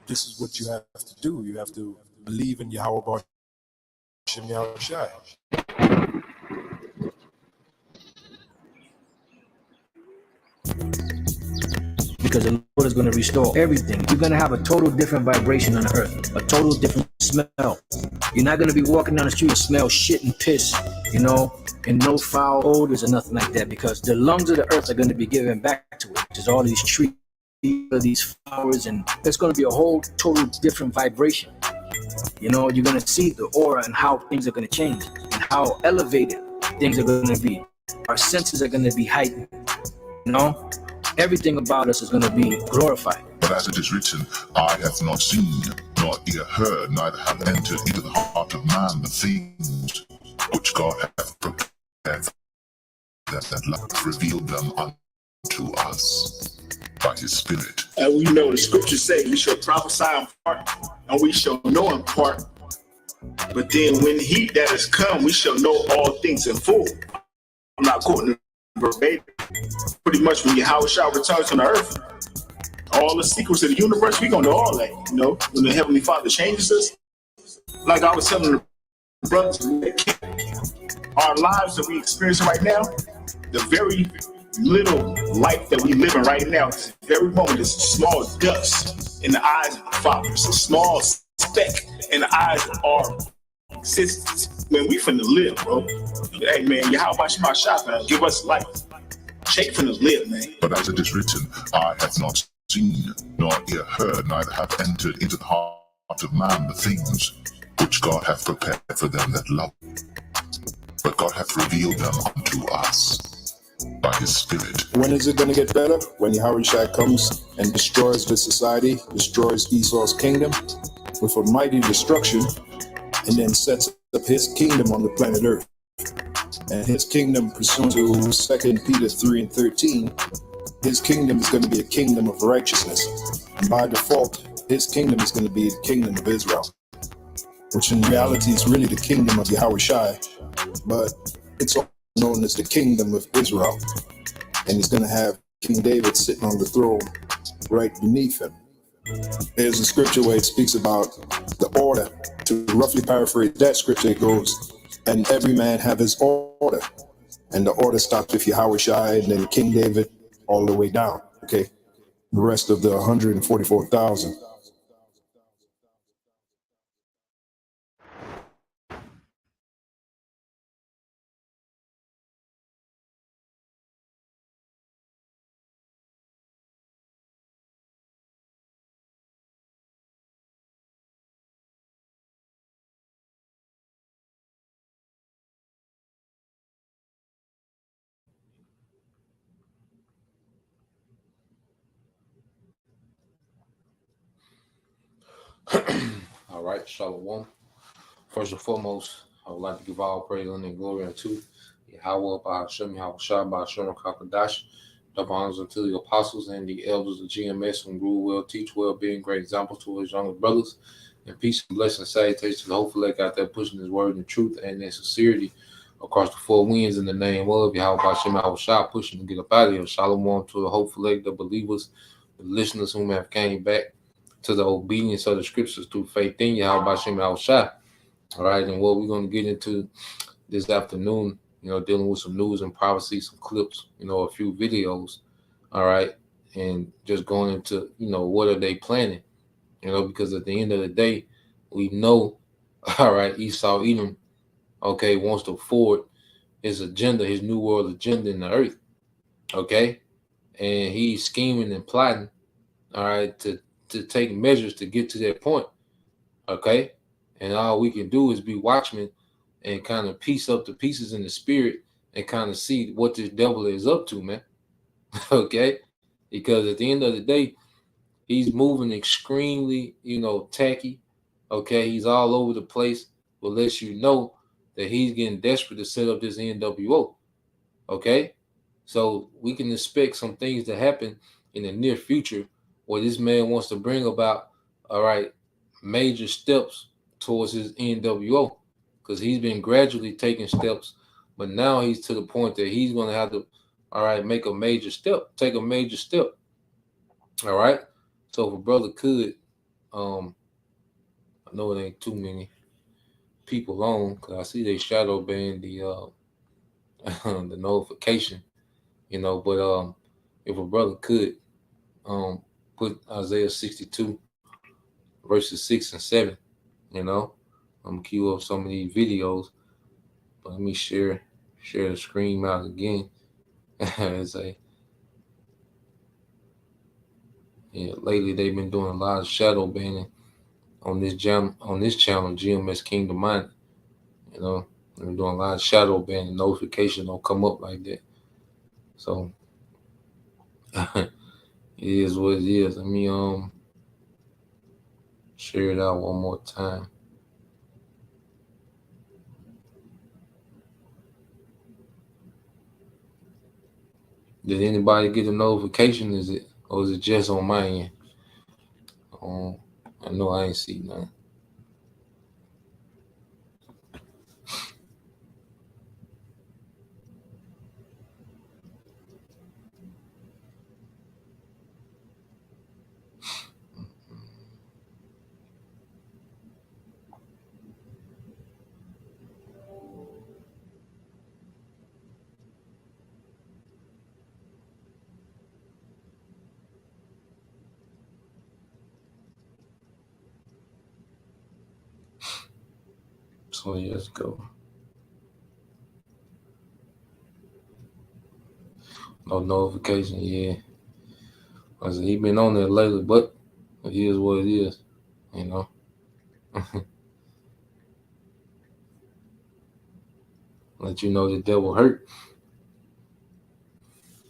this is what you have to do. You have to believe in Yahweh Shem Yahweh Shai. Because the Lord is going to restore everything. You're going to have a total different vibration on the earth, a total different smell. You're not going to be walking down the street and smell shit and piss, and no foul odors or nothing like that, because the lungs of the earth are going to be given back to it, which is all these trees, these flowers, and there's going to be a whole total different vibration. You're going to see the aura and how things are going to change and how elevated things are going to be. Our senses are going to be heightened, Everything about us is going to be glorified. But as it is written, eye hath not seen, nor ear heard, neither have entered into the heart of man the things which God hath prepared, that love revealed them unto us by his Spirit. And we know the scriptures say we shall prophesy in part, and we shall know in part. But then when he that is come, we shall know all things in full. I'm not quoting verbatim. Pretty much when Yahweh shall return to the earth, all the secrets of the universe, we're gonna know all that, when the Heavenly Father changes us. Like I was telling the brothers, our lives that we experience right now, the very little life that we live in right now, this very moment is a small dust in the eyes of the Father. It's a small speck in the eyes of our existence. Man, we finna live, bro. Hey, man, Yahweh Shema Shah, man, give us life. Shake finna live, man. But as it is written, eye hath not seen, nor ear heard, neither hath entered into the heart of man the things which God hath prepared for them that love. But God hath revealed them unto us by his Spirit. When is it going to get better? When Yahweh Shai comes and destroys the society, destroys Esau's kingdom with a mighty destruction, and then sets up his kingdom on the planet Earth. And his kingdom, pursuant to 2 Peter 3:13, his kingdom is going to be a kingdom of righteousness. And by default, his kingdom is going to be the kingdom of Israel, which in reality is really the kingdom of Yahweh Shai, but it's also known as the kingdom of Israel. And he's going to have King David sitting on the throne right beneath him. There's a scripture where it speaks about the order. To roughly paraphrase that scripture, it goes, and every man have his order. And the order stops with Yahweh Shai and then King David all the way down. Okay. The rest of the 144,000. All right, Shalom. First and foremost, I would like to give all praise and glory unto Yahweh, Bahashem, Yahweh Shai, Bahashem, Kakadash. Double honors unto the apostles and the elders of GMS who rule well, teach well, being great examples to his younger brothers. And peace and blessing and salutations to the whole elect out there pushing his word and truth and in sincerity across the four winds in the name of Yahweh, Bahashem, Yahweh Shai, pushing to get up out of here. Shalom to the hopeful elect, the believers, the listeners who have came back to the obedience of the scriptures through faith in Yahweh Bashem Yahweh Shai. All right, and what we're going to get into this afternoon, dealing with some news and prophecy, some clips, a few videos. All right, and just going into, what are they planning? Because at the end of the day, we know, all right, Esau Edom, okay, wants to forward his agenda, his new world agenda in the earth. Okay, and he's scheming and plotting, all right, to take measures to get to that point, okay? And all we can do is be watchmen and kind of piece up the pieces in the spirit and kind of see what this devil is up to, man, okay? Because at the end of the day, he's moving extremely, tacky, okay? He's all over the place, but lets you know that he's getting desperate to set up this NWO, okay? So we can expect some things to happen in the near future where this man wants to bring about, all right, major steps towards his NWO, because he's been gradually taking steps, but now he's to the point that he's going to have to, all right, make a major step, take a major step, all right? So if a brother could, I know it ain't too many people on because I see they shadow ban the the notification, But if a brother could put Isaiah 62 verses 6 and 7, you know, I'm gonna queue up some of these videos. But let me share the screen out again. As lately they've been doing a lot of shadow banning on this channel, GMS Kingdom Mind. They're doing a lot of shadow banning. Notification don't come up like that. So it is what it is. Let me share it out one more time. Did anybody get a notification? Is it just on my end? I know I ain't see none. So let's go. No notification, yeah. I said he been on there lately, but it is what it is, Let you know the devil hurt.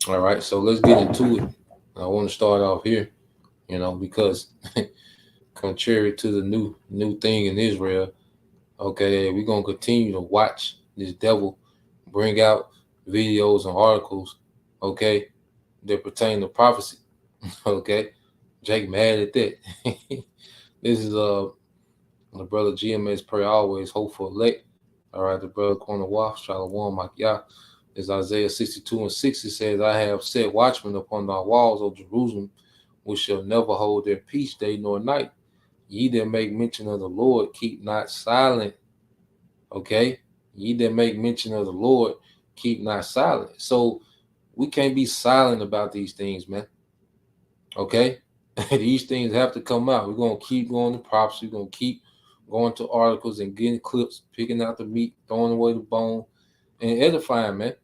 All right, so let's get into it. I want to start off here, because contrary to the new thing in Israel, okay, we're gonna continue to watch this devil bring out videos and articles, okay, that pertain to prophecy. Okay, Jake mad at that. This is the brother GMS Pray Always Hope for Elect. All right, the brother Corner Waff, Shalom Makiah. Is Isaiah 62 and 6. It says, I have set watchmen upon thy walls, O Jerusalem, which shall never hold their peace day nor night. Ye that make mention of the Lord, keep not silent. Okay? Ye that make mention of the Lord, keep not silent. So we can't be silent about these things, man. Okay? These things have to come out. We're going to keep going to props. We're going to keep going to articles and getting clips, picking out the meat, throwing away the bone, and edifying, man.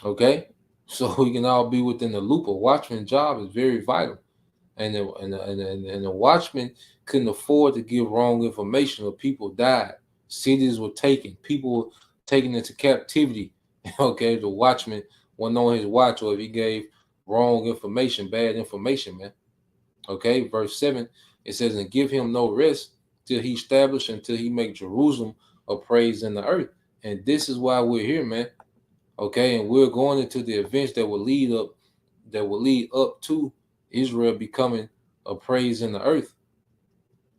Okay? So we can all be within the loop. A watchman's job is very vital. And the watchman couldn't afford to give wrong information, or people died. Cities were taken. People were taken into captivity. Okay? The watchman wasn't on his watch, or if he gave wrong information, bad information, man. Okay, verse 7, it says, and give him no rest till he establish, until he make Jerusalem a praise in the earth. And this is why we're here, man. Okay, and we're going into the events that will lead up to Israel becoming a praise in the earth.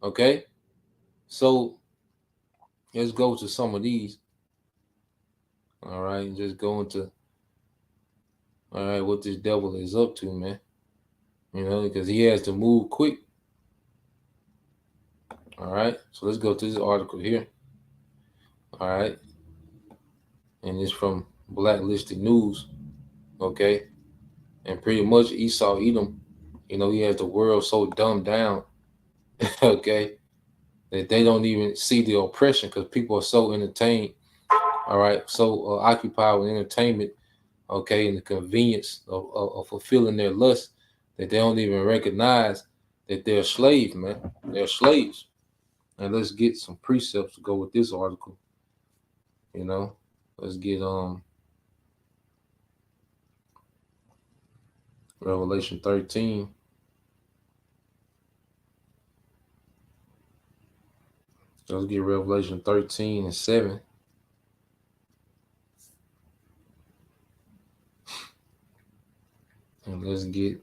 Okay, so let's go to some of these. All right, and just go into what this devil is up to, man. Because he has to move quick. All right, so let's go to this article here. All right, and it's from Blacklisted News. Okay, and pretty much Esau Edom, he has the world so dumbed down, okay, that they don't even see the oppression, because people are so entertained. All right, so occupied with entertainment, okay, and the convenience of fulfilling their lust, that they don't even recognize that they're slaves, man. They're slaves. And let's get some precepts to go with this article. Let's get Revelation 13. Let's get Revelation 13 and 7. And let's get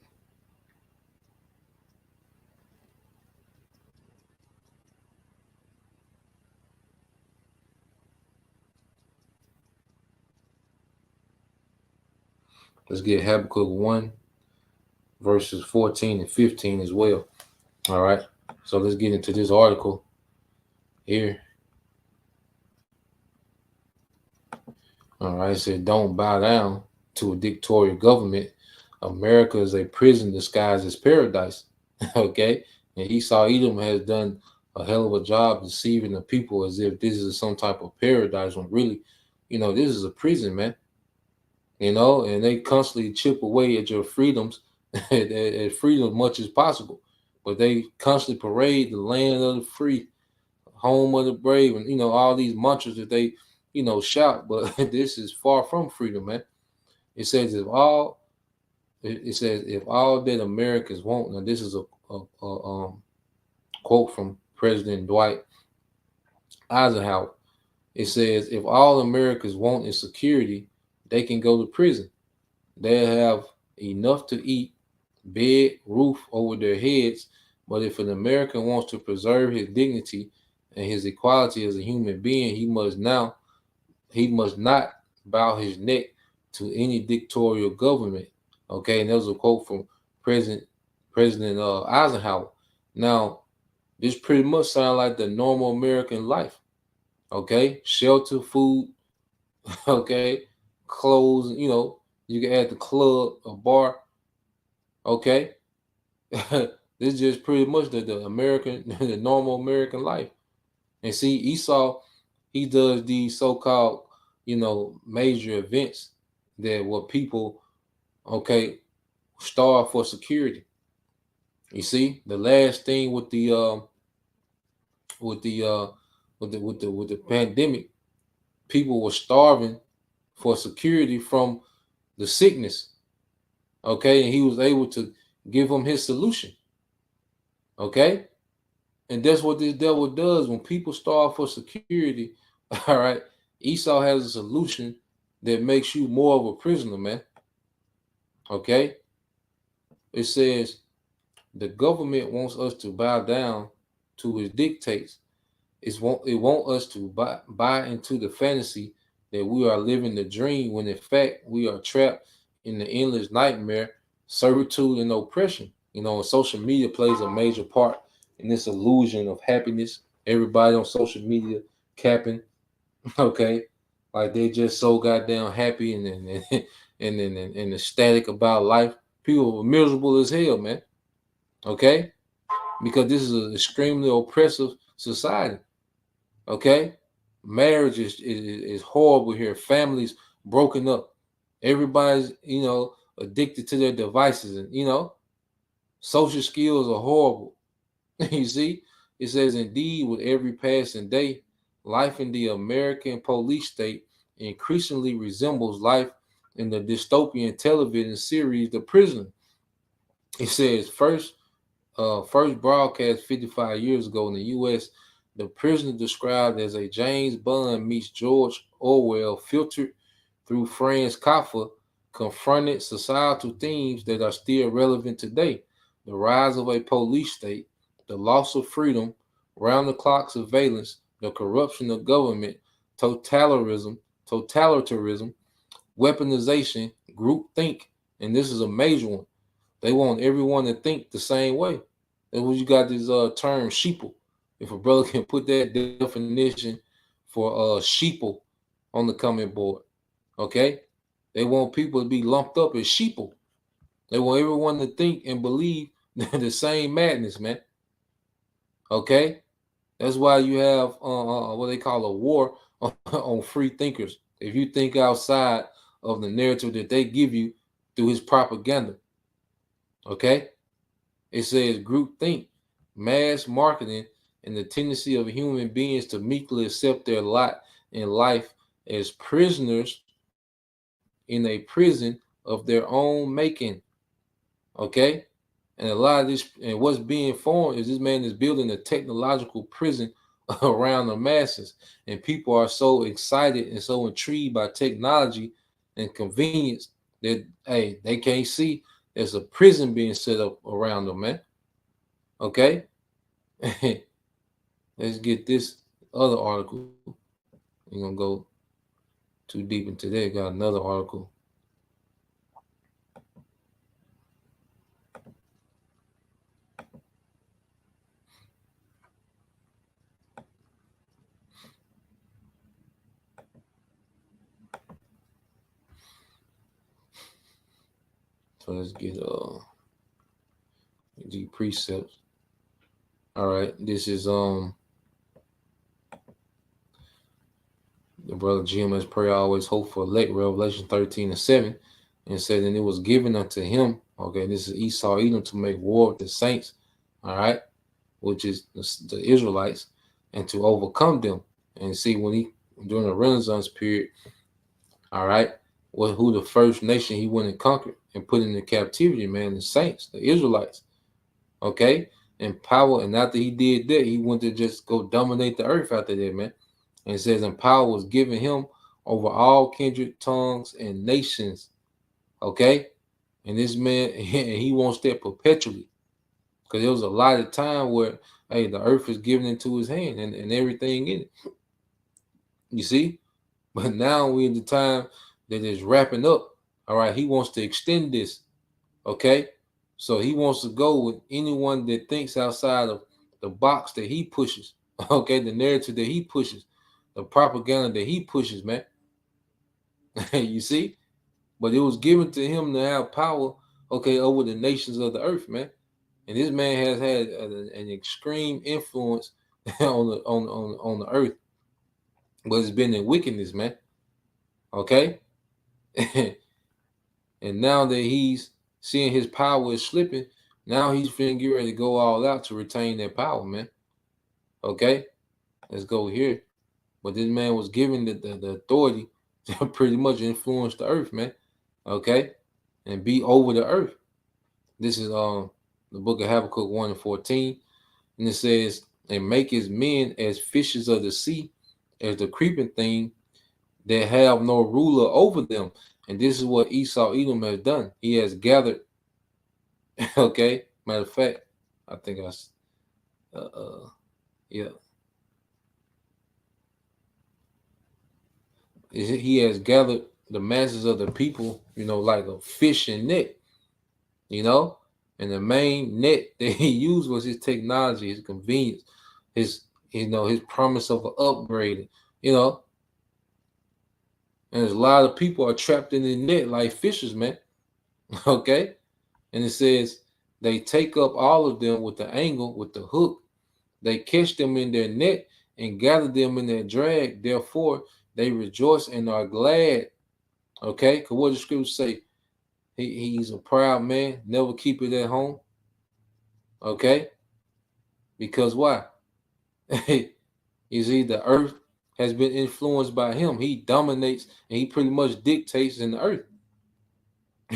Habakkuk 1, verses 14 and 15 as well. All right. So let's get into this article here. All right, it said, don't bow down to a dictatorial government. America is a prison disguised as paradise. Okay, and Esau Edom has done a hell of a job deceiving the people as if this is some type of paradise when really, this is a prison, man. And they constantly chip away at your freedoms, at freedom as much as possible. But they constantly parade the land of the free, home of the brave, and all these mantras that they, shout. But this is far from freedom, man. It says if all that Americans want. Now this is a quote from President Dwight Eisenhower. It says if all Americans want is security, they can go to prison. They have enough to eat, bed, roof over their heads. But if an American wants to preserve his dignity and his equality as a human being, he must not bow his neck to any dictatorial government. Okay, and that was a quote from President Eisenhower. Now, this pretty much sounds like the normal American life. Okay, shelter, food, okay, clothes. You can add the club, a bar. Okay, this is just pretty much the American, the normal American life. And see, Esau, he does these so-called, major events that what people, okay, starve for security. You see, the last thing with the pandemic, people were starving for security from the sickness. Okay, and he was able to give them his solution. Okay, and that's what this devil does when people starve for security. All right, Esau has a solution that makes you more of a prisoner, man. Okay, it says the government wants us to bow down to his dictates. It want us to buy into the fantasy that we are living the dream when in fact we are trapped in the endless nightmare, servitude, and oppression. And social media plays a major part in this illusion of happiness. Everybody on social media capping, okay, like they just so goddamn happy and ecstatic about life. People are miserable as hell, man. Okay, because this is an extremely oppressive society. Okay, marriage is horrible here. Families broken up. Everybody's addicted to their devices, and social skills are horrible. You see, it says indeed with every passing day, life in the American police state increasingly resembles life in the dystopian television series The Prisoner. It says first broadcast 55 years ago in the U.S., The Prisoner, described as a James Bond meets George Orwell, filtered through Franz Kafka, confronted societal themes that are still relevant today: the rise of a police state, the loss of freedom, round-the-clock surveillance, the corruption of government, totalitarianism, weaponization, groupthink, and this is a major one. They want everyone to think the same way. That's what you got this term sheeple. If a brother can put that definition for sheeple on the comment board, okay? They want people to be lumped up as sheeple. They want everyone to think and believe the same madness, man. Okay? That's why you have what they call a war on free thinkers. If you think outside of the narrative that they give you through his propaganda. Okay? It says groupthink, mass marketing, and the tendency of human beings to meekly accept their lot in life as prisoners in a prison of their own making. Okay? And a lot of this, and what's being formed is this man is building a technological prison around the masses. And people are so excited and so intrigued by technology and convenience that, hey, they can't see there's a prison being set up around them, man. Okay? Let's get this other article. We're going to go too deep into that. Got another article. So let's get the precepts. All right, this is the brother GMS prayer always hope for elect, Revelation 13:7, and said, and it was given unto him. Okay, this is Esau Edom to make war with the saints. All right, which is the Israelites, and to overcome them. And see, when he during the Renaissance period, all right, who the first nation he went and conquered and put into captivity, man, the saints, the Israelites. Okay, and power. And after he did that, he went to just go dominate the earth after that, man. And it says, and power was given him over all kindred, tongues, and nations. Okay, and this man, he wants that perpetually, because there was a lot of time where, hey, the earth is given into his hand and everything in it. You see, but now we're in the time that is wrapping up. All right, he wants to extend this. Okay, so he wants to go with anyone that thinks outside of the box that he pushes. Okay, the narrative that he pushes, the propaganda that he pushes, man. You see, but it was given to him to have power, okay, over the nations of the earth, man. And this man has had an extreme influence on the earth, but it's been in wickedness, man. Okay, and now that he's seeing his power is slipping, now he's finna get ready to go all out to retain that power, man. Okay, let's go here. But this man was given the authority to pretty much influence the earth, man. Okay, and be over the earth. This is the book of Habakkuk 1:14, and it says, and make his men as fishes of the sea, as the creeping thing that have no ruler over them. And this is what Esau Edom has done. He has gathered. Okay, matter of fact, I think yeah, he has gathered the masses of the people, like a fishing net, and the main net that he used was his technology, his convenience, his promise of an upgrade, and there's a lot of people are trapped in the net like fishes, man. Okay, and it says they take up all of them with the angle, with the hook. They catch them in their net and gather them in their drag. Therefore, they rejoice and are glad. Okay, because what the scriptures say, he's a proud man, never keep it at home. Okay, because why? You see, the earth has been influenced by him. He dominates and he pretty much dictates in the earth.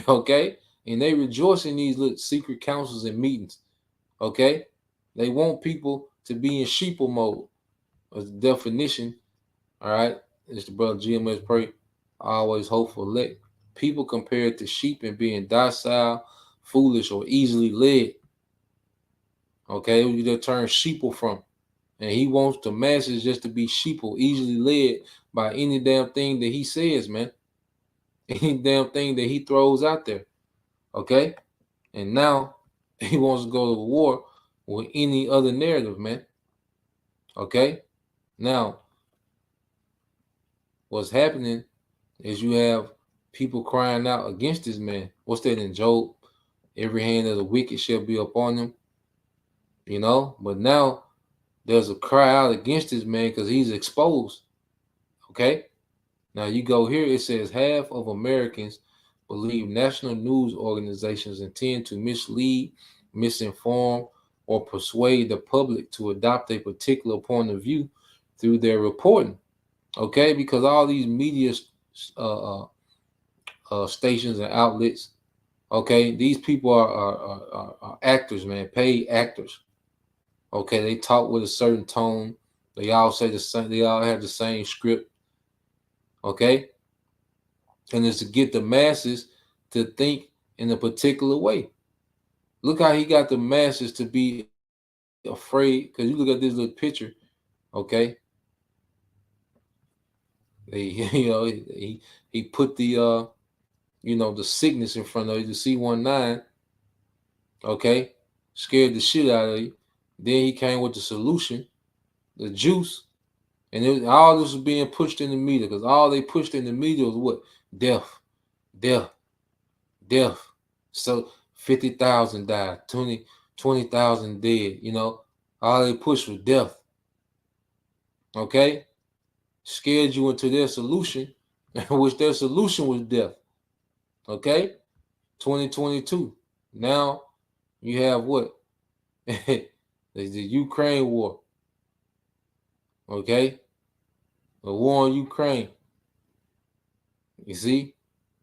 Okay, and they rejoice in these little secret councils and meetings. Okay, they want people to be in sheeple mode. As the definition, all right, it's the brother GMS pray, always hopeful elect. People compared to sheep and being docile, foolish, or easily led. Okay, we get the term sheeple from. And he wants the masses just to be sheeple, easily led by any damn thing that he says, man. Any damn thing that he throws out there. Okay? And now he wants to go to war with any other narrative, man. Okay? Now, what's happening is you have people crying out against this man. What's that in Job? Every hand of the wicked shall be upon them. But now there's a cry out against this man because he's exposed. Okay? Now you go here, it says half of Americans believe national news organizations intend to mislead, misinform, or persuade the public to adopt a particular point of view through their reporting. Okay? Because all these media stations and outlets, okay, these people are actors, man, paid actors. Okay, they talk with a certain tone. They all say the same. They all have the same script. Okay, and it's to get the masses to think in a particular way. Look how he got the masses to be afraid. Because you look at this little picture. Okay, he put the the sickness in front of you, the C19. Okay, scared the shit out of you. Then he came with the solution, the juice. And all this was being pushed in the media because all they pushed in the media was what? Death, death, death. So 50,000 died, 20,000 dead. You know, all they pushed was death. Okay, scared you into their solution, which their solution was death. Okay, 2022. Now you have what? the Ukraine war. Okay, the war in Ukraine. You see,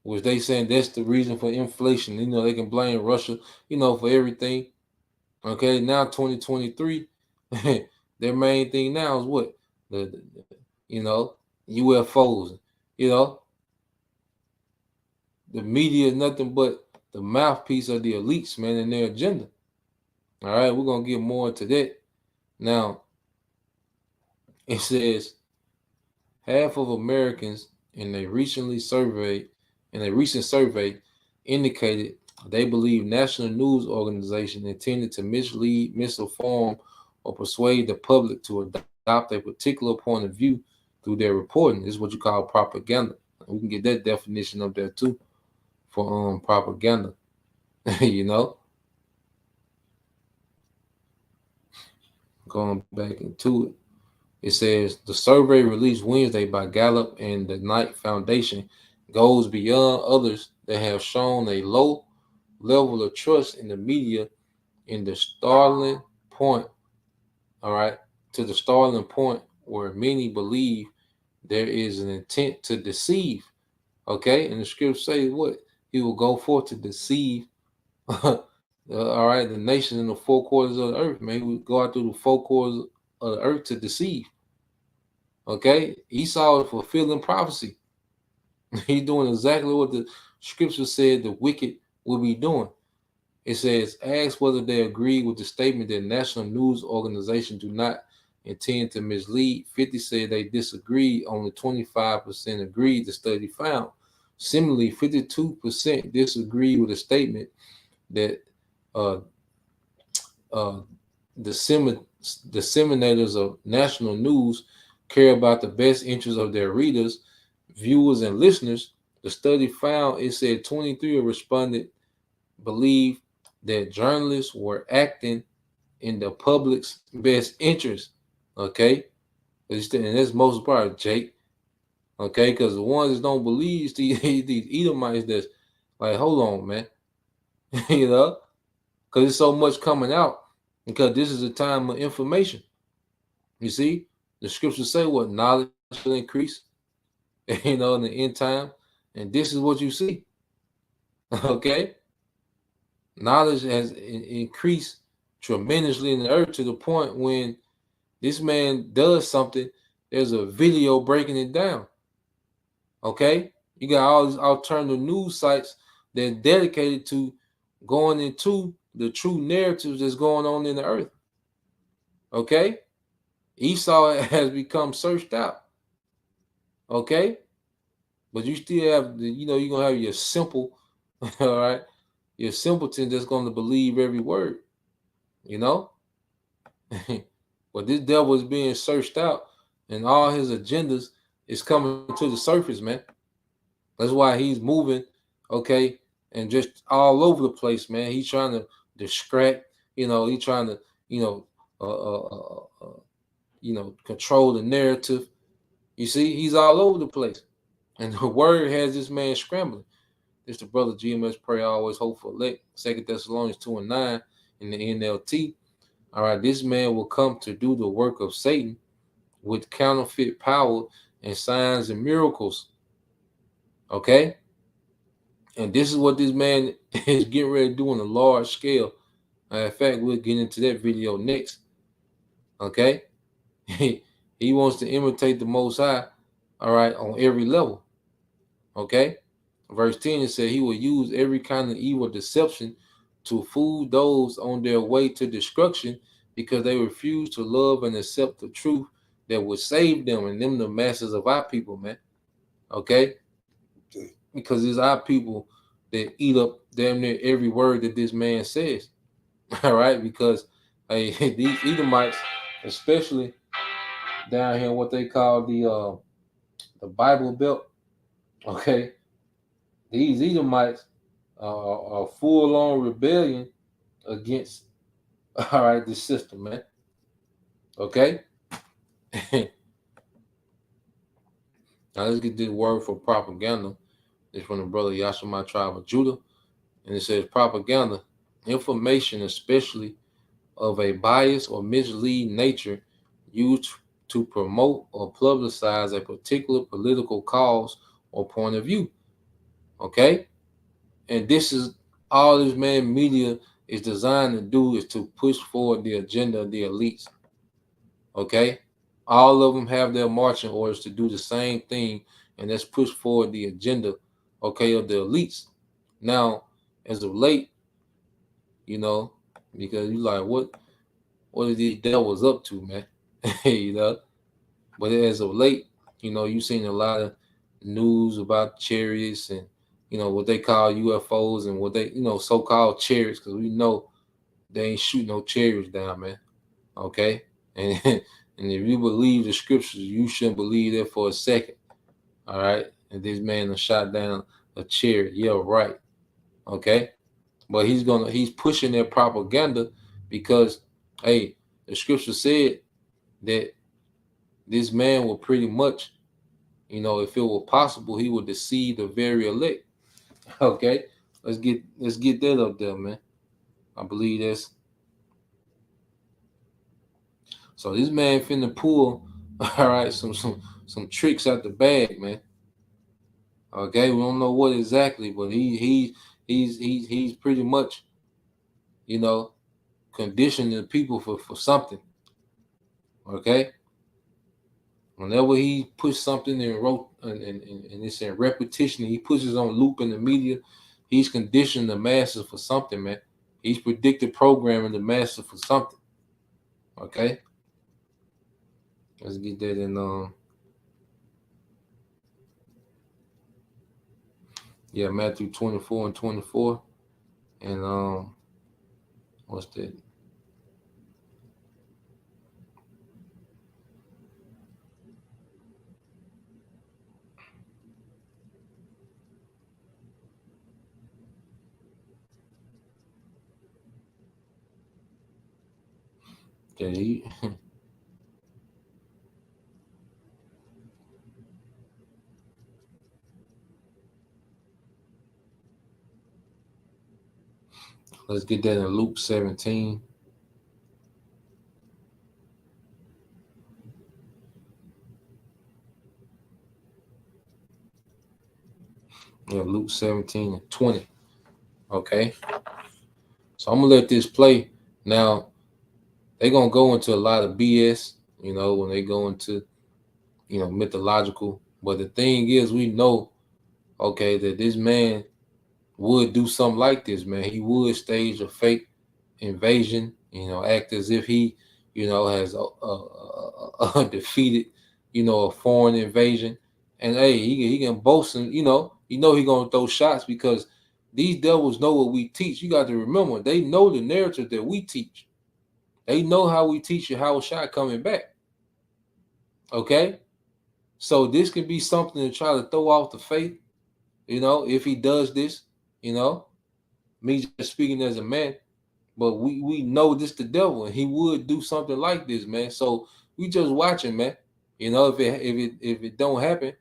which they saying that's the reason for inflation. You know, they can blame Russia, you know, for everything. Okay, now 2023, their main thing now is what? The you know, UFOs. You know, the media is nothing but the mouthpiece of the elites, man, and their agenda. All right, we're gonna get more into that. Now, it says half of Americans in a recent survey indicated they believe national news organizations intended to mislead, misinform, or persuade the public to adopt a particular point of view through their reporting. This is what you call propaganda. We can get that definition up there too for propaganda. You know, going back into it. It says the survey released Wednesday by Gallup and the Knight Foundation goes beyond others that have shown a low level of trust in the media in the startling point, all right, to the startling point where many believe there is an intent to deceive. Okay, and the scripture says what? He will go forth to deceive all right, the nations in the four quarters of the earth, man. We go out through the four quarters of the earth to deceive. Okay, Esau is fulfilling prophecy. He's doing exactly what the scripture said the wicked will be doing. It says, ask whether they agree with the statement that national news organizations do not intend to mislead. 50 said they disagree. Only 25% agreed, the study found. Similarly, 52% disagree with the statement that disseminators of national news care about the best interests of their readers, viewers, and listeners. The study found it said 23 of respondents believe that journalists were acting in the public's best interest. Okay, and that's most part, Jake. Okay, because the ones that don't believe these Edomites, that's like, hold on, man, you know, because there's so much coming out. Because this is a time of information. You see, the scriptures say what knowledge will increase, you know, in the end time, and this is what you see. Okay, knowledge has increased tremendously in the earth to the point when this man does something, there's a video breaking it down. Okay, you got all these alternative news sites that are dedicated to going into the true narratives that's going on in the earth. Okay, Esau has become searched out. Okay, but you still have the, you know, you're gonna have your simple, all right, your simpleton that's gonna believe every word, you know. But this devil is being searched out, and all his agendas is coming to the surface, man. That's why he's moving, okay, and just all over the place, man. He's trying to distract, you know. He's trying to, you know, control the narrative. You see, he's all over the place, and the word has this man scrambling. This the brother GMS pray always hope for elect. 2 Thessalonians 2:9 in the NLT. All right, this man will come to do the work of Satan with counterfeit power and signs and miracles. Okay, and this is what this man is getting ready to do on a large scale. In fact, we'll get into that video next. Okay, he wants to imitate the Most High. All right, on every level. Okay. Verse 10, it said he will use every kind of evil deception to fool those on their way to destruction because they refuse to love and accept the truth that would save them, and them the masses of our people, man. Okay? Because it's our people that eat up damn near every word that this man says. All right? Because hey, these Edomites, especially down here in what they call the Bible Belt, okay? These Edomites a full-on rebellion against, all right, the system, man. Okay. Now let's get this word for propaganda. It's from the brother Yashima Tribe of Judah, and it says propaganda, information, especially of a biased or misleading nature, used to promote or publicize a particular political cause or point of view. Okay, and this is all this man media is designed to do, is to push forward the agenda of the elites. Okay, all of them have their marching orders to do the same thing, and that's push forward the agenda, okay, of the elites. Now, as of late, you know, because you like, what are these devils up to, man? You know, but as of late, you know, you've seen a lot of news about chariots and, you know, what they call UFOs and what they, you know, so-called chariots, because we know they ain't shooting no chariots down, man. Okay, and and if you believe the scriptures, you shouldn't believe that for a second. All right, and this man has shot down a chariot. Yeah, right. Okay, but he's pushing their propaganda because, hey, the scripture said that this man will pretty much, you know, if it were possible, he would deceive the very elect. Okay, let's get that up there, man. I believe that's so. This man finna pull, all right, some tricks out the bag, man. Okay, we don't know what exactly, but he's pretty much, you know, conditioning the people for something. Okay, whenever he puts something and wrote and it's in repetition, he pushes on loop in the media, he's conditioning the masses for something, man. He's predicted programming the masses for something. Okay, let's get that in Matthew 24 and 24, and what's that? Okay, let's get that in Luke 17. Yeah, Luke 17 and 20. Okay, so I'm gonna let this play. Now they're gonna go into a lot of BS, you know, when they go into, you know, mythological. But the thing is, we know, okay, that this man would do something like this, man. He would stage a fake invasion, you know, act as if he, you know, has defeated, you know, a foreign invasion. And hey, he can boast, and he gonna throw shots because these devils know what we teach. You got to remember, they know the narrative that we teach. They know how we teach you how shot coming back. Okay, so this can be something to try to throw off the faith. You know, if he does this, you know, me just speaking as a man, but we know this the devil, and he would do something like this, man. So we just watching, man. You know, if it don't happen,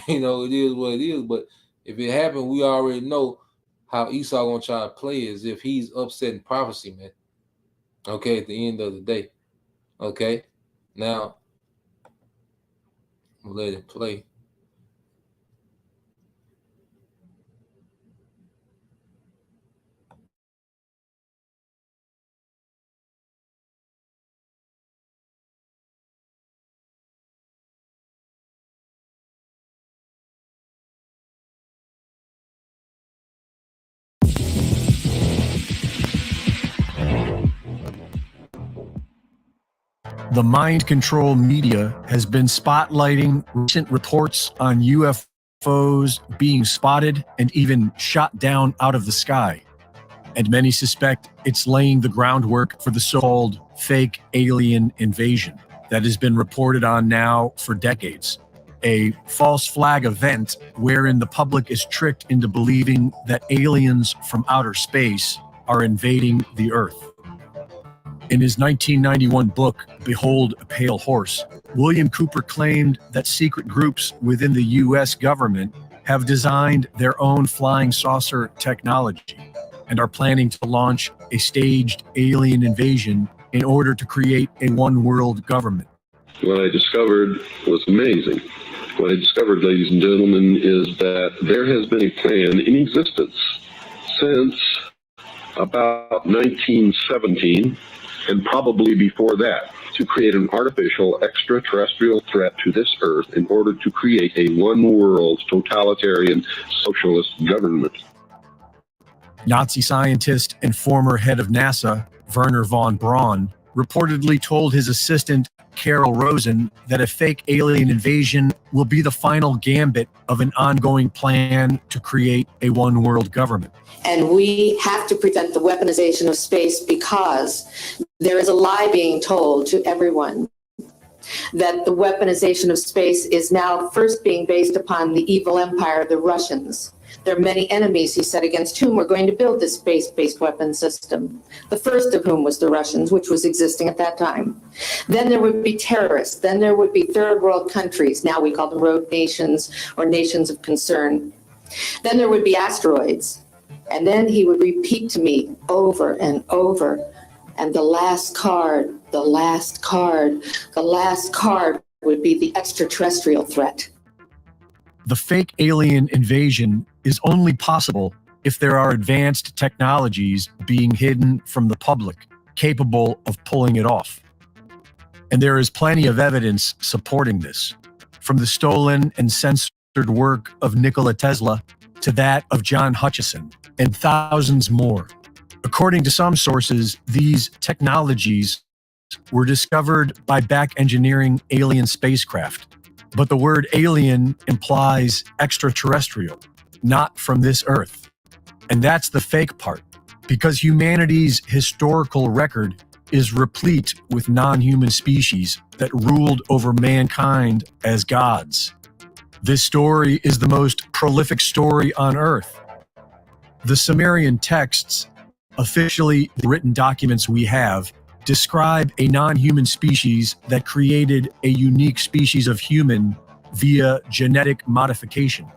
you know, it is what it is. But if it happened, we already know how Esau gonna try to play as if he's upsetting prophecy, man. Okay, at the end of the day. Okay, now we'll let it play. The mind control media has been spotlighting recent reports on UFOs being spotted and even shot down out of the sky. And many suspect it's laying the groundwork for the so-called fake alien invasion that has been reported on now for decades. a false flag event wherein the public is tricked into believing that aliens from outer space are invading the Earth. In his 1991 book, Behold a Pale Horse, William Cooper claimed that secret groups within the U.S. government have designed their own flying saucer technology and are planning to launch a staged alien invasion in order to create a one-world government. What I discovered was amazing. What I discovered, ladies and gentlemen, is that there has been a plan in existence since about 1917, and probably before that, to create an artificial extraterrestrial threat to this Earth in order to create a one-world totalitarian socialist government. Nazi scientist and former head of NASA, Wernher von Braun, reportedly told his assistant, Carol Rosen, that a fake alien invasion will be the final gambit of an ongoing plan to create a one-world government. And we have to prevent the weaponization of space because there is a lie being told to everyone that the weaponization of space is now first being based upon the evil empire of the Russians. There are many enemies, he said, against whom we're going to build this space-based weapon system. The first of whom was the Russians, which was existing at that time. Then there would be terrorists. Then there would be third world countries. Now we call them rogue nations or nations of concern. Then there would be asteroids. And then he would repeat to me over and over. And the last card would be the extraterrestrial threat. The fake alien invasion is only possible if there are advanced technologies being hidden from the public, capable of pulling it off. And there is plenty of evidence supporting this, from the stolen and censored work of Nikola Tesla to that of John Hutchison, and thousands more. According to some sources, these technologies were discovered by back engineering alien spacecraft. But the word alien implies extraterrestrial, not from this Earth. And that's the fake part, because humanity's historical record is replete with non-human species that ruled over mankind as gods. This story is the most prolific story on Earth. The Sumerian texts, officially the written documents we have, describe a non-human species that created a unique species of human via genetic modification.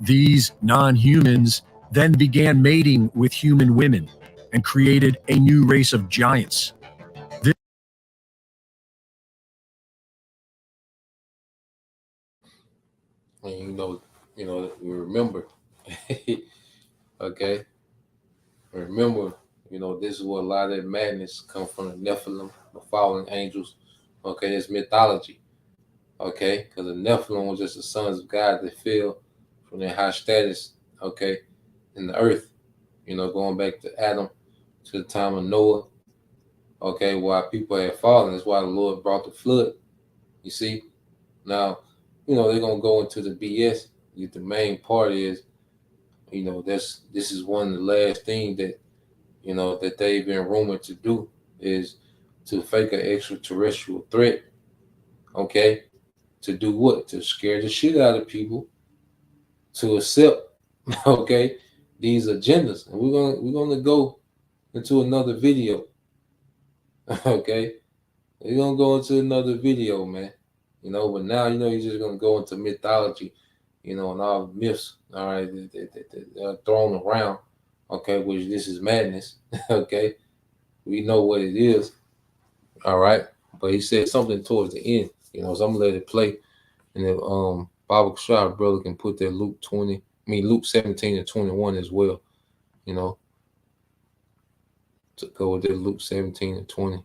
These non-humans then began mating with human women and created a new race of giants. And remember, okay? Remember, this is where a lot of that madness come from, the Nephilim, the fallen angels. Okay, it's mythology. Okay, because the Nephilim was just the sons of God that fell from their high status, okay, in the earth. Going back to Adam, to the time of Noah. Okay, while people had fallen, that's why the Lord brought the flood. You see? Now, they're gonna go into the BS. The main part is, this is one of the last things that that they've been rumored to do, is to fake an extraterrestrial threat. Okay, to do what? To scare the shit out of people to accept, okay, these agendas. And we're gonna go into another video. Okay, we're gonna go into another video, man. But now you're just gonna go into mythology, and all the myths, all right, that are thrown around. Okay, which this is madness. Okay, we know what it is. All right, but he said something towards the end. So I'm gonna let it play, and then Baba Kashab brother can put that Luke 17 and 21 as well. To go with that Luke 17 and 20.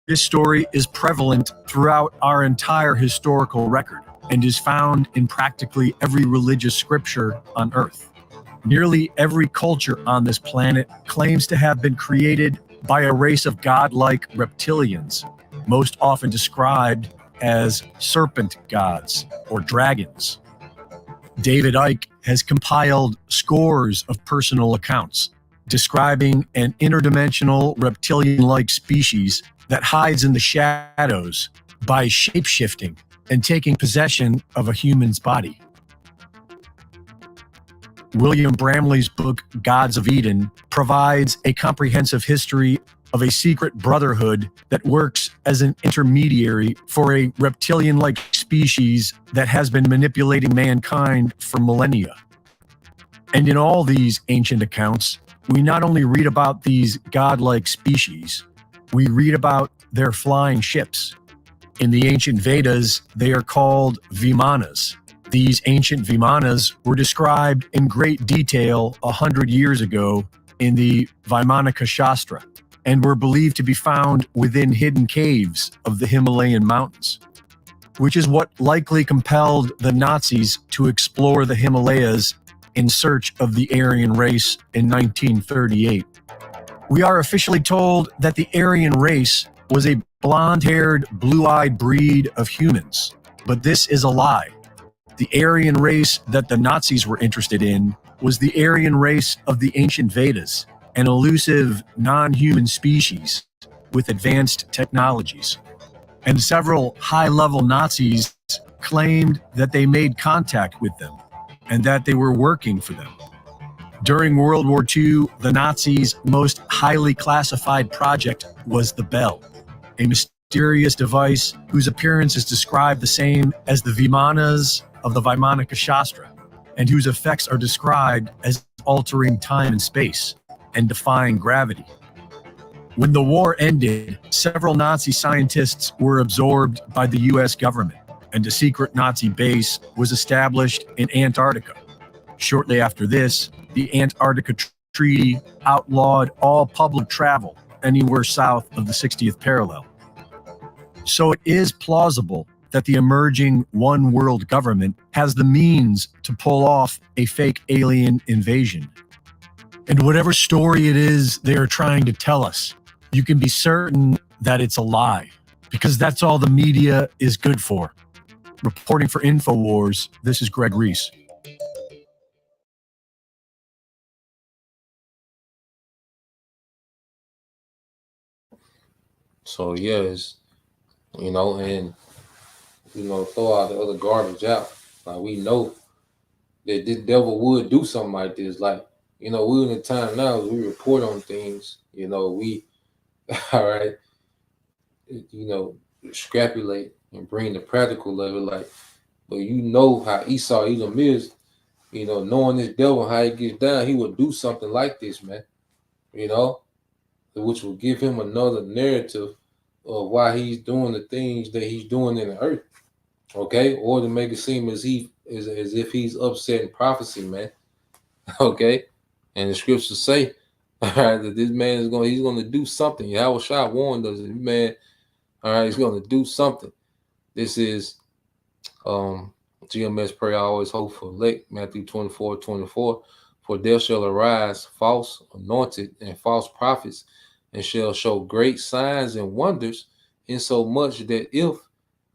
This story is prevalent throughout our entire historical record and is found in practically every religious scripture on Earth. Nearly every culture on this planet claims to have been created by a race of godlike reptilians, most often described as serpent gods or dragons. David Icke has compiled scores of personal accounts describing an interdimensional reptilian-like species that hides in the shadows by shapeshifting and taking possession of a human's body. William Bramley's book, Gods of Eden, provides a comprehensive history of a secret brotherhood that works as an intermediary for a reptilian-like species that has been manipulating mankind for millennia. And in all these ancient accounts, we not only read about these godlike species, we read about their flying ships. In the ancient Vedas, they are called Vimanas. These ancient Vimanas were described in great detail 100 years ago in the Vaimanika Shastra and were believed to be found within hidden caves of the Himalayan mountains, which is what likely compelled the Nazis to explore the Himalayas in search of the Aryan race in 1938. We are officially told that the Aryan race was a blonde-haired, blue-eyed breed of humans, but this is a lie. The Aryan race that the Nazis were interested in was the Aryan race of the ancient Vedas, an elusive, non-human species with advanced technologies. And several high-level Nazis claimed that they made contact with them and that they were working for them. During World War II, the Nazis' most highly classified project was the Bell, a mysterious device whose appearance is described the same as the Vimanas of the Vaimanika Shastra, and whose effects are described as altering time and space and defying gravity. When the war ended, several Nazi scientists were absorbed by the US government, and a secret Nazi base was established in Antarctica. Shortly after this, the Antarctica Treaty outlawed all public travel anywhere south of the 60th parallel. So it is plausible that the emerging one world government has the means to pull off a fake alien invasion. And whatever story it is they are trying to tell us, you can be certain that it's a lie, because that's all the media is good for. Reporting for InfoWars, this is Greg Reese. So yeah, it's, and throw out the other garbage out. Like, we know that this devil would do something like this. Like, we're in a time now as we report on things, we all right, extrapolate and bring the practical level, like, but how Esau Edom is, knowing this devil, how he gets down, he would do something like this, man, which will give him another narrative of why he's doing the things that he's doing in the earth, okay? Or to make it seem as if he's upsetting prophecy, man, okay? And the scriptures say, all right, that this man he's going to do something. Yahweh Shai warned us, man, all right, he's going to do something. This is GMS prayer, I always hope for elect, Matthew 24:24. For there shall arise false anointed and false prophets, and shall show great signs and wonders, insomuch that if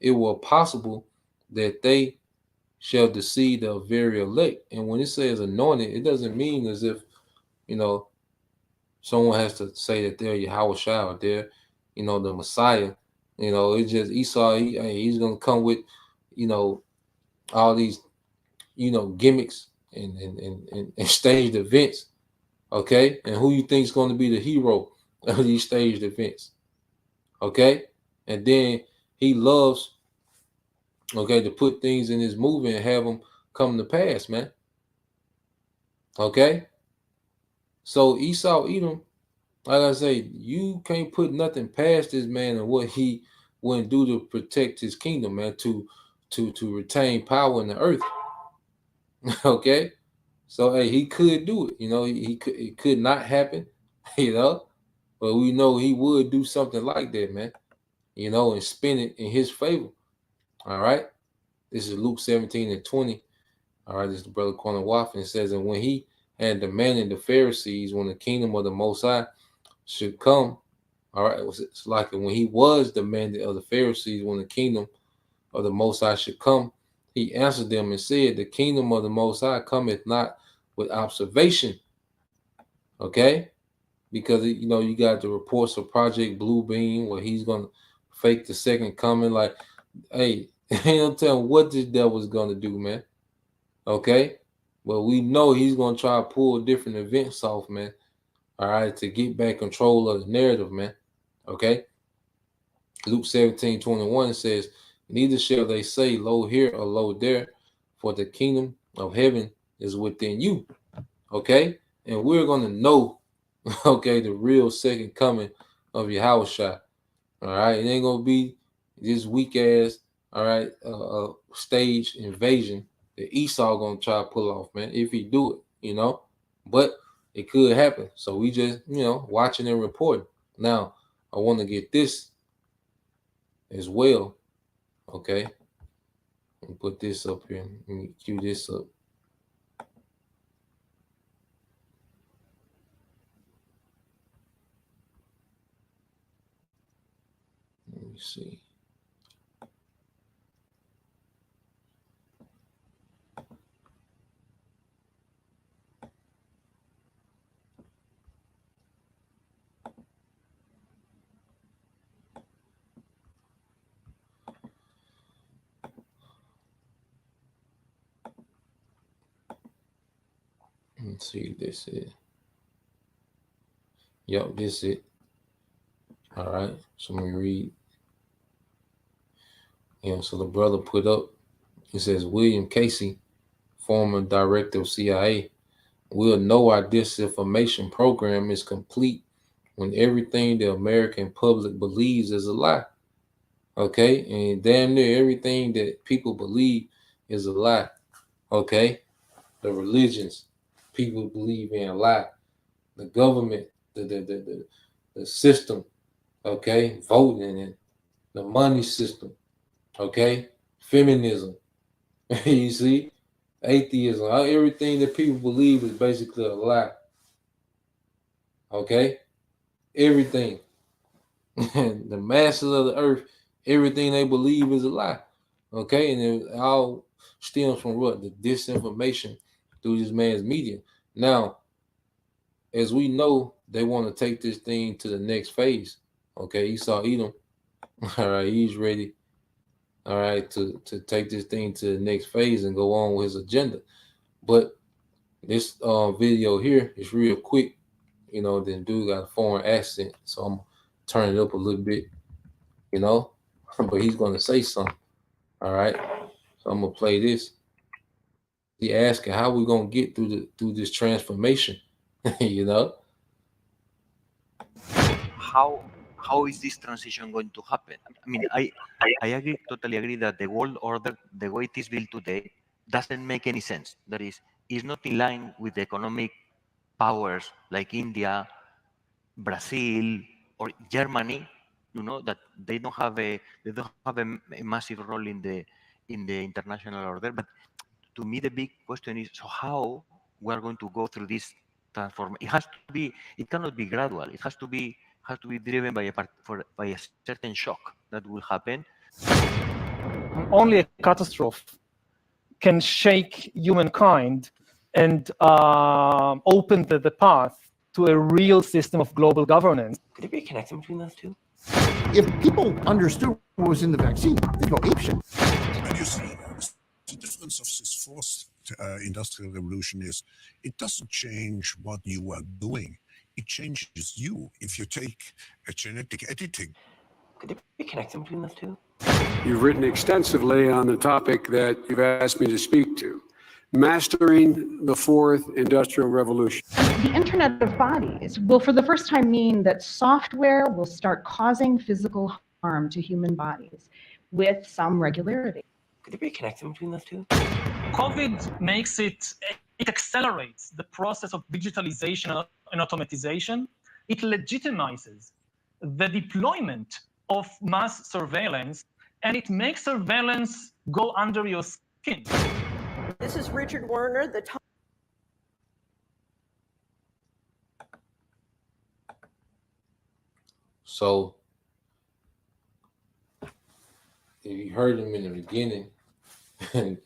it were possible, that they shall deceive the very elect. And when it says anointed, it doesn't mean as if, someone has to say that they're Yahweh Shai or they're, the Messiah. It's just Esau, he's going to come with, all these, gimmicks and staged events, okay? And who you think is going to be the hero of these staged events, okay? And then he loves, to put things in his movie and have them come to pass, man, okay? So Esau Edom, like I say, you can't put nothing past this man and what he wouldn't do to protect his kingdom, man, to retain power in the earth. Okay, so hey, he could do it. It could not happen. But we know he would do something like that, man. And spin it in his favor. All right. This is Luke 17:20. All right, this is the brother Corner Waff, and it says, and when he had demanded the Pharisees when the kingdom of the Most High should come. All right, it's like when he was demanded of the Pharisees when the kingdom of the Most High should come, he answered them and said, the kingdom of the Most High cometh not with observation. Okay? because you got the reports of Project Bluebeam where he's gonna fake the second coming. Like, hey, ain't no telling what this devil's gonna do, man. Okay, but we know he's gonna try to pull different events off, man. All right, to get back control of the narrative, man. Okay, Luke 17:21 says, "Neither shall they say, Lo here or Lo there, for the kingdom of heaven is within you." Okay, and we're gonna know, okay, the real second coming of Yahushua. All right, it ain't gonna be this weak ass, all right, stage invasion that Esau gonna try to pull off, man. If he do it, but it could happen. So we just, watching and reporting. Now, I want to get this as well. Okay, let me put this up here. Let me cue this up. Let me see. Let's see, this is. Yep, this is it. All right, so let me read. So the brother put up, he says, William Casey, former director of CIA, will know our disinformation program is complete when everything the American public believes is a lie. Okay, and damn near everything that people believe is a lie. Okay, the religions people believe in a lie. The government, the system, okay, voting and the money system, okay, feminism. You see, atheism, everything that people believe is basically a lie. Okay, everything. The masses of the earth, everything they believe is a lie. Okay, and it all stems from what? The disinformation through this man's media. Now, as we know, they want to take this thing to the next phase. Okay, Esau Edom, all right, he's ready, all right, to take this thing to the next phase and go on with his agenda. But this video here is real quick. Then dude got a foreign accent, so I'm turning it up a little bit, but he's going to say something. All right, so I'm gonna play this. He asking how we gonna get through this transformation, How is this transition going to happen? I mean, I totally agree that the world order, the way it is built today, doesn't make any sense. That is not in line with the economic powers like India, Brazil, or Germany. That they don't have a massive role in the international order. But to me, the big question is: so how we are going to go through this transformation? It cannot be gradual. It has to be driven by a certain shock that will happen. Only a catastrophe can shake humankind and open the path to a real system of global governance. Could there be a connection between those two? If people understood what was in the vaccine, they'd go apeshit. And you see, the difference of this fourth industrial revolution is it doesn't change what you are doing. It changes you. If you take a genetic editing. Could there be a connection between those two? You've written extensively on the topic that you've asked me to speak to, mastering the fourth industrial revolution. The Internet of Bodies will for the first time mean that software will start causing physical harm to human bodies with some regularity. Could there be a connection between those two? COVID makes it accelerates the process of digitalization and automatization. It legitimizes the deployment of mass surveillance, and it makes surveillance go under your skin. This is Richard Werner, the So if you heard him in the beginning, and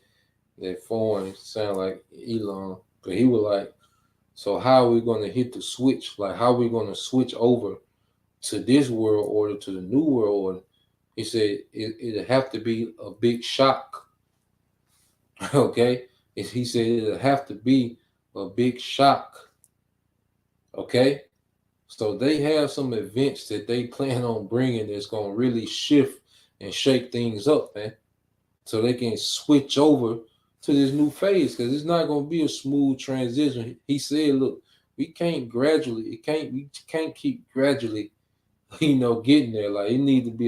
that foreign sound like Elon, but he was like, So how are we going to hit the switch? Like, how are we going to switch over to this world order, to the new world order? He said it'll have to be a big shock. Okay? He said it'll have to be a big shock. Okay? So they have some events that they plan on bringing that's going to really shift and shake things up, man. So they can switch over to this new phase, because it's not going to be a smooth transition. He said, look, we can't keep gradually, getting there. Like, it needs to be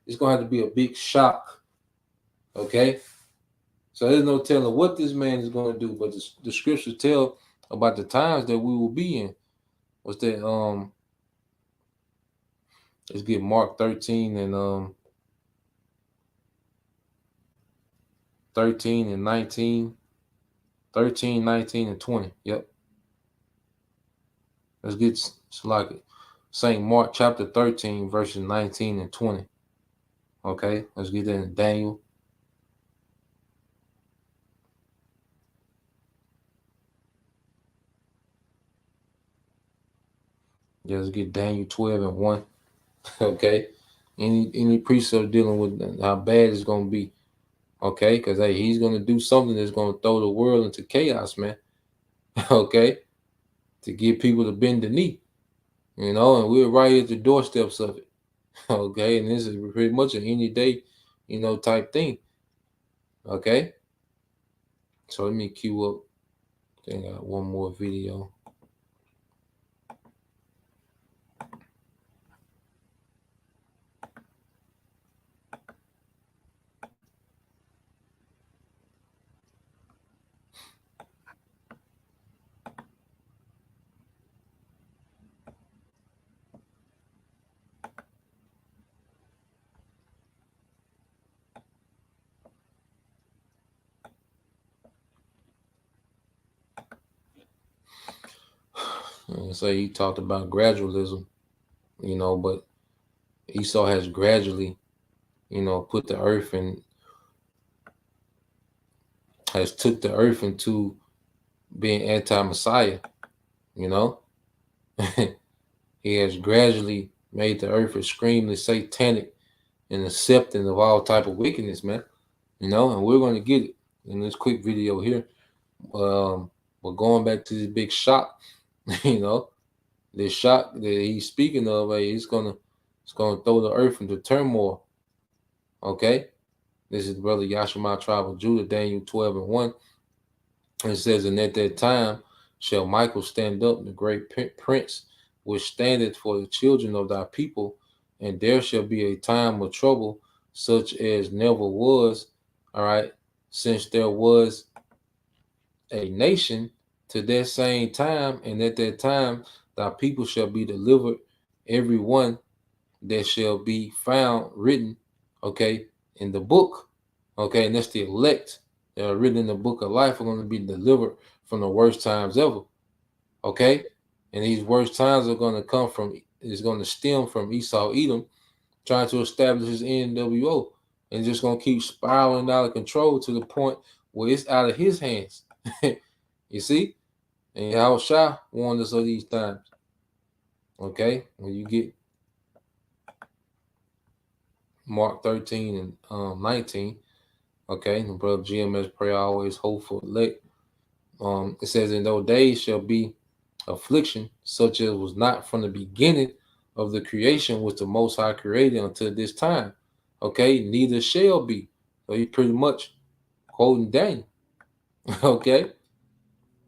it's going to have to be a big shock. Okay? So there's no telling what this man is going to do, but the scriptures tell about the times that we will be in. What's that? Let's get Mark 13 and 13 and 19. 13, 19, and 20. Yep. Let's get like St. Mark chapter 13, verses 19 and 20. Okay, let's get that in Daniel. Yeah, let's get Daniel 12 and 1. Okay. Any precept dealing with how bad it's gonna be. Okay, because hey, he's gonna do something that's gonna throw the world into chaos, man. Okay, to get people to bend the knee, and we're right at the doorsteps of it. Okay, and this is pretty much an any day, type thing. Okay, so let me queue up. I think I got one more video. And so he talked about gradualism, but Esau has gradually, put the earth and has took the earth into being anti-Messiah, He has gradually made the earth extremely satanic and accepting of all type of wickedness, man. And we're going to get it in this quick video here. But going back to this big shock, this shock that he's speaking of, it's gonna throw the earth into turmoil. Okay, this is Brother Yashima, tribe of Judah, Daniel 12 and 1. It says, and at that time shall Michael stand up, the great prince, which standeth for the children of thy people, and there shall be a time of trouble, such as never was, all right, since there was a nation to that same time, and at that time thy people shall be delivered, every one that shall be found written, okay, in the book, okay, and that's the elect that are written in the book of life are going to be delivered from the worst times ever, okay, and these worst times are going to stem from Esau Edom trying to establish his NWO, and just going to keep spiraling out of control to the point where it's out of his hands. You see? And Yahushua warned us of these times. Okay? When you get Mark 13 and 19, okay, and Brother GMS pray always hope for elect. It says, in those days shall be affliction, such as was not from the beginning of the creation which the Most High created until this time. Okay, neither shall be. So he pretty much quoting Daniel. Okay,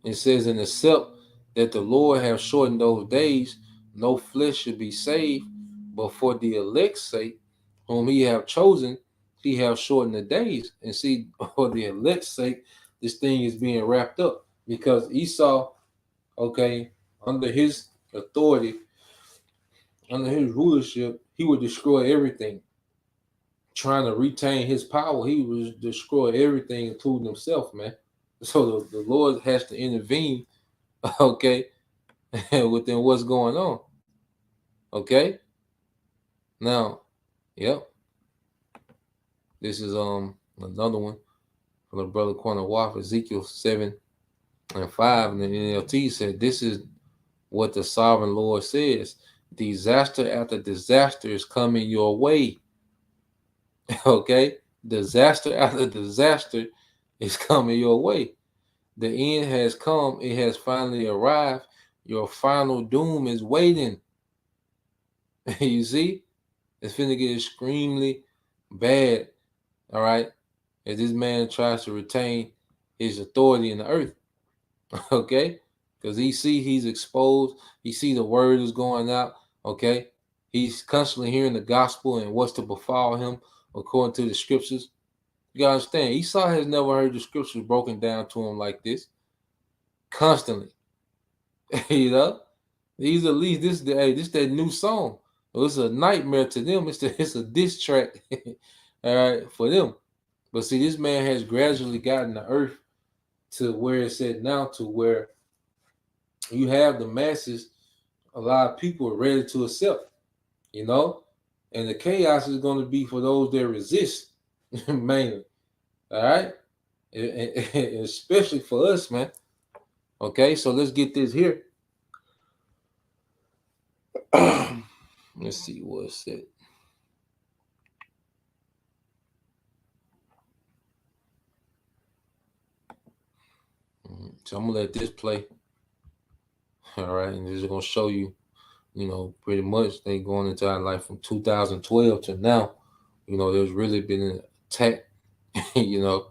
it says, and except that the Lord have shortened those days, no flesh should be saved, but for the elect's sake, whom he have chosen, he have shortened the days. And see, for the elect's sake, this thing is being wrapped up, because Esau, okay, under his authority, under his rulership, he would destroy everything. Trying to retain his power, he would destroy everything, including himself, man. So the Lord has to intervene, okay, within what's going on. Okay. Now, yep. This is another one from the brother Corner Waff, Ezekiel 7 And 5 in the NLT said, this is what the sovereign Lord says. Disaster after disaster is coming your way. Okay? Disaster after disaster is coming your way. The end has come. It has finally arrived. Your final doom is waiting. You see? It's finna get extremely bad. All right? As this man tries to retain his authority in the earth. Okay? Because he's exposed. He see the word is going out. Okay? He's constantly hearing the gospel and what's to befall him according to the scriptures. You gotta understand, Esau has never heard the scriptures broken down to him like this. Constantly. You know? These at least this that new song. Well, it's a nightmare to them. It's a diss track. All right, for them. But see, this man has gradually gotten the earth to where it's at now, to where you have the masses, a lot of people are ready to accept, you know, and the chaos is going to be for those that resist, mainly. All right, and especially for us, man. Okay, so let's get this here. Let's see what's it. So I'm gonna let this play. All right, and this is gonna show you, you know, pretty much they going into our life from 2012 to now. You know, there's really been an attack, you know,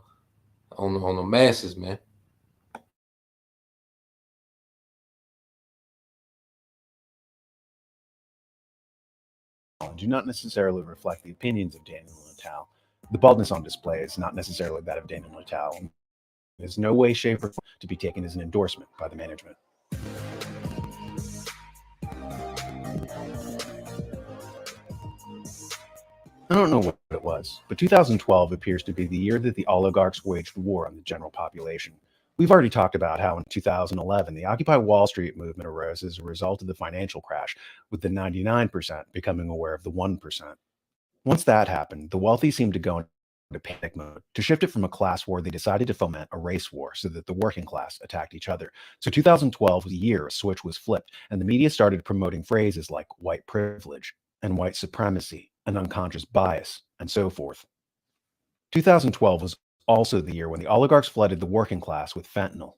on the masses, man. Do not necessarily reflect the opinions of Daniel Natal. The baldness on display is not necessarily that of Daniel Natal. It is no way, shape, or form to be taken as an endorsement by the management. I don't know what it was, but 2012 appears to be the year that the oligarchs waged war on the general population. We've already talked about how in 2011, the Occupy Wall Street movement arose as a result of the financial crash, with the 99% becoming aware of the 1%. Once that happened, the wealthy seemed to go into panic mode. To shift it from a class war, they decided to foment a race war so that the working class attacked each other. So 2012 was a year a switch was flipped, and the media started promoting phrases like white privilege and white supremacy and unconscious bias and so forth. 2012 was also the year when the oligarchs flooded the working class with fentanyl.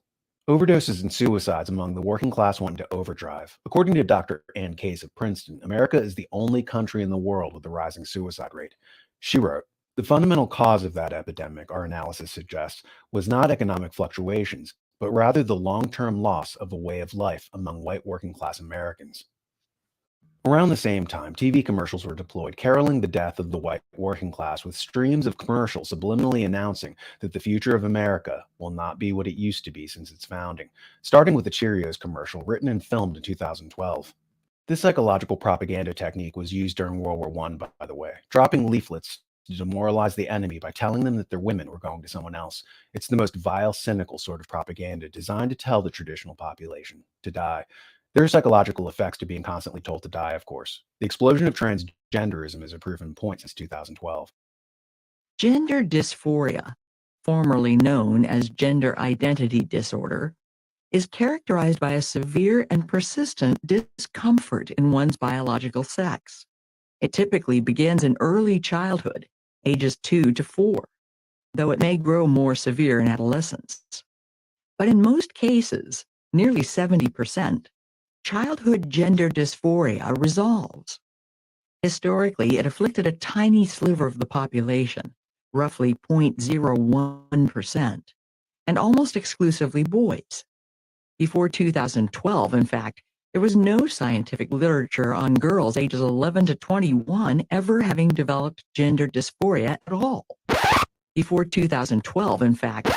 Overdoses and suicides among the working class went into overdrive. According to Dr. Ann Case of Princeton, America is the only country in the world with a rising suicide rate. She wrote, "The fundamental cause of that epidemic, our analysis suggests, was not economic fluctuations, but rather the long-term loss of a way of life among white working class Americans." Around the same time, TV commercials were deployed caroling the death of the white working class with streams of commercials subliminally announcing that the future of America will not be what it used to be since its founding, starting with the Cheerios commercial written and filmed in 2012. This psychological propaganda technique was used during World War I, by the way, dropping leaflets to demoralize the enemy by telling them that their women were going to someone else. It's the most vile, cynical sort of propaganda designed to tell the traditional population to die. There are psychological effects to being constantly told to die, of course. The explosion of transgenderism is a proven point since 2012. Gender dysphoria, formerly known as gender identity disorder, is characterized by a severe and persistent discomfort in one's biological sex. It typically begins in early childhood, ages 2 to 4, though it may grow more severe in adolescence. But in most cases, nearly 70%, childhood gender dysphoria resolves. Historically, it afflicted a tiny sliver of the population, roughly 0.01%, and almost exclusively boys. Before 2012, in fact, there was no scientific literature on girls ages 11 to 21 ever having developed gender dysphoria at all. Before 2012, in fact,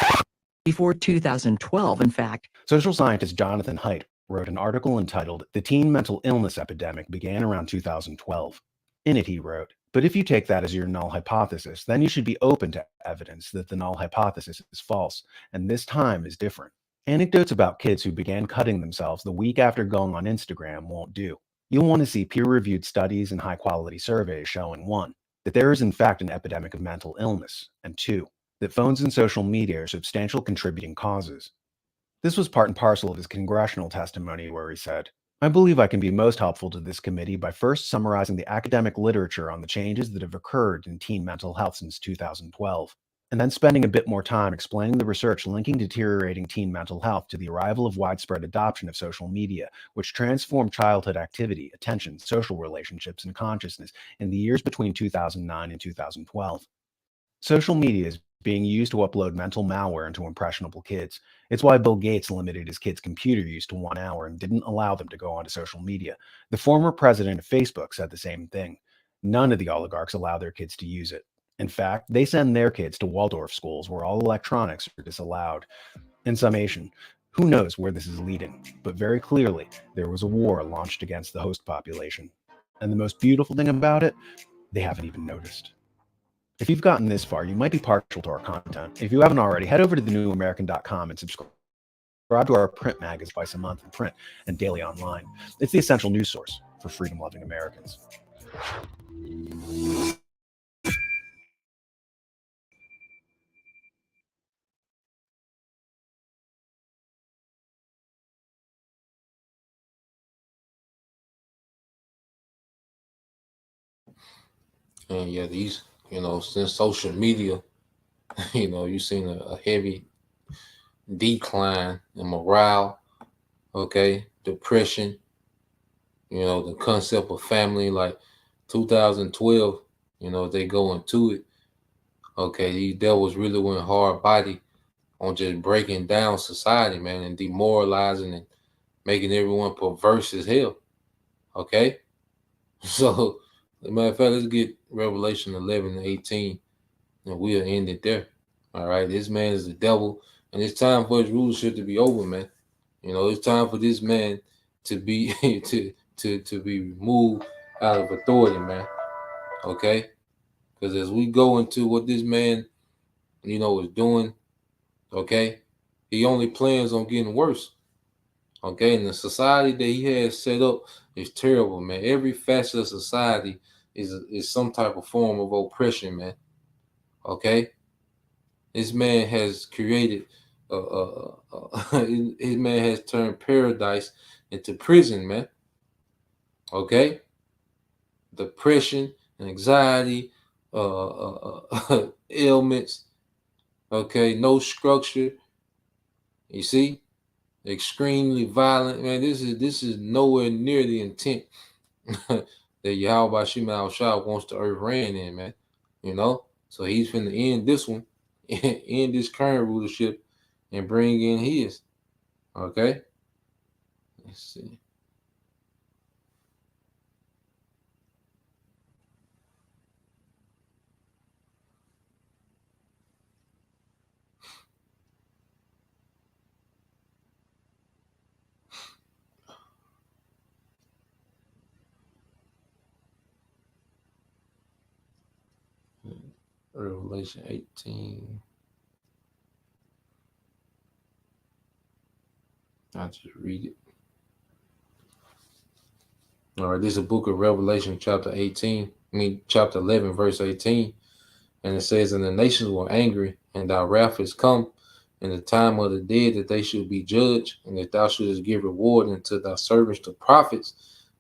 social scientist Jonathan Haidt wrote an article entitled "The Teen Mental Illness Epidemic Began Around 2012. In it, he wrote, "But if you take that as your null hypothesis, then you should be open to evidence that the null hypothesis is false, and this time is different. Anecdotes about kids who began cutting themselves the week after going on Instagram won't do. You'll want to see peer-reviewed studies and high-quality surveys showing 1, that there is in fact an epidemic of mental illness, and 2, that phones and social media are substantial contributing causes. This was part and parcel of his congressional testimony, where he said, "I believe I can be most helpful to this committee by first summarizing the academic literature on the changes that have occurred in teen mental health since 2012, and then spending a bit more time explaining the research linking deteriorating teen mental health to the arrival of widespread adoption of social media, which transformed childhood activity, attention, social relationships, and consciousness in the years between 2009 and 2012. Social media is being used to upload mental malware into impressionable kids. It's why Bill Gates limited his kids' computer use to 1 hour and didn't allow them to go onto social media. The former president of Facebook said the same thing. None of the oligarchs allow their kids to use it. In fact, they send their kids to Waldorf schools where all electronics are disallowed. In summation, who knows where this is leading, but very clearly, there was a war launched against the host population. And the most beautiful thing about it, they haven't even noticed. If you've gotten this far, you might be partial to our content. If you haven't already, head over to thenewamerican.com and subscribe to our print magazine twice a month in print and daily online. It's the essential news source for freedom-loving Americans. And yeah, these, since social media, you've seen a heavy decline in morale, okay, depression, the concept of family, like 2012, they go into it. Okay, these devils really went hard body on just breaking down society, man, and demoralizing and making everyone perverse as hell. Okay, so as a matter of fact, let's get Revelation 11 and 18, and we'll end it there. All right, this man is the devil, and it's time for his rulership to be over, man. It's time for this man to be to be removed out of authority, man. Okay, because as we go into what this man, is doing, okay, he only plans on getting worse. Okay, and the society that he has set up is terrible, man. Every facet of society is some type of form of oppression, man. Okay, this man has created, his man has turned paradise into prison, man. Okay, depression, anxiety, ailments. Okay, no structure. You see, extremely violent, man. This is nowhere near the intent that Yahweh Shema Shah wants the earth ran in, man. So he's finna end this one, end this current rulership, and bring in his. Okay, let's see. Revelation 18. I'll just read it. All right, this is a book of Revelation, chapter 11, verse 18. And it says, "And the nations were angry, and thy wrath is come, in the time of the dead, that they should be judged, and that thou shouldest give reward unto thy servants, the prophets,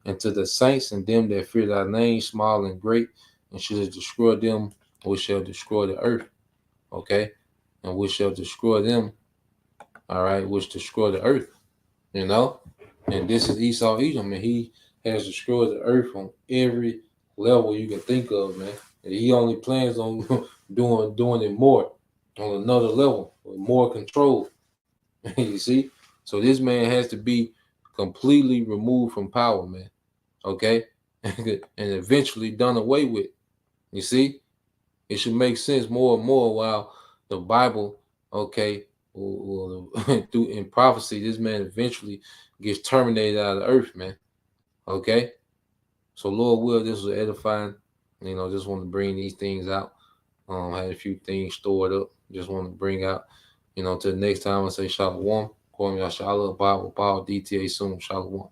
and to the saints, and them that fear thy name, small and great, and shouldest destroy them which shall destroy the earth." Okay, and which shall destroy them, all right, which destroy the earth, and this is Esau Edom, and he has destroyed the earth on every level you can think of, man. And he only plans on doing it more on another level with more control. You see, so this man has to be completely removed from power, man. Okay, and eventually done away with. You see, it should make sense more and more while the Bible, okay, through in prophecy, this man eventually gets terminated out of the earth, man. Okay, so Lord will, this was edifying. Just want to bring these things out. Had a few things stored up. Just want to bring out, till the next time I say Shalom. Call me Shalom, Bible, DTA soon, Shalom.